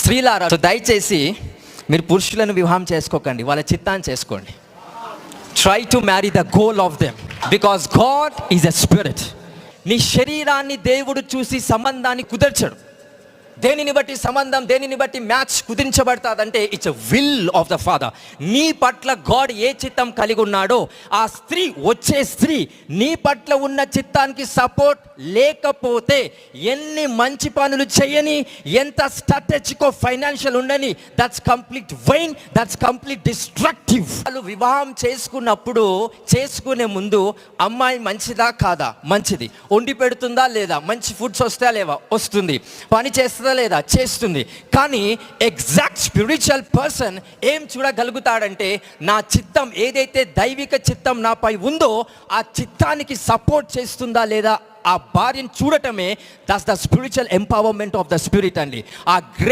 స్త్రీలారా, దయచేసి మీరు పురుషులను వివాహం చేసుకోకండి, వాళ్ళ చిత్తాన్ని చేసుకోండి. Try to marry the goal of them, because God is a spirit. నీ శరీరాన్ని దేవుడు చూసి సంబంధాన్ని కుదర్చడు. దేనిని బట్టి సంబంధం, దేనిని బట్టి మ్యాచ్ కుదించబడతాదంటే it's a will of the father. నీ పట్ల గాడ్ ఏ చిత్తం కలిగి ఉన్నాడో ఆ స్త్రీ, వచ్చే స్త్రీ నీ పట్ల ఉన్న చిత్తానికి సపోర్ట్ లేకపోతే ఎన్ని మంచి పనులు చేయని, ఎంత స్ట్రాటజిక్ ఫైనాన్షియల్ ఉండని, that's complete wine, that's complete destructive. వాళ్ళు వివాహం చేసుకున్నప్పుడు, చేసుకునే ముందు అమ్మాయి మంచిదా కాదా, మంచిది, వండి పెడుతుందా లేదా, మంచి ఫుడ్స్ వస్తాయా లేవా, వస్తుంది, పని చేస్తుందా లేదా, చేస్తుంది. కానీ ఎగ్జాక్ట్ స్పిరిచువల్ పర్సన్ ఏం చూడగలుగుతాడంటే, నా చిత్తం ఏదైతే దైవిక చిత్తం నాపై ఉందో ఆ చిత్తానికి సపోర్ట్ చేస్తుందా లేదా ఆ భార్యను చూడటమే that's the spiritual empowerment of the spirit అండి. ఆ గ్రేట్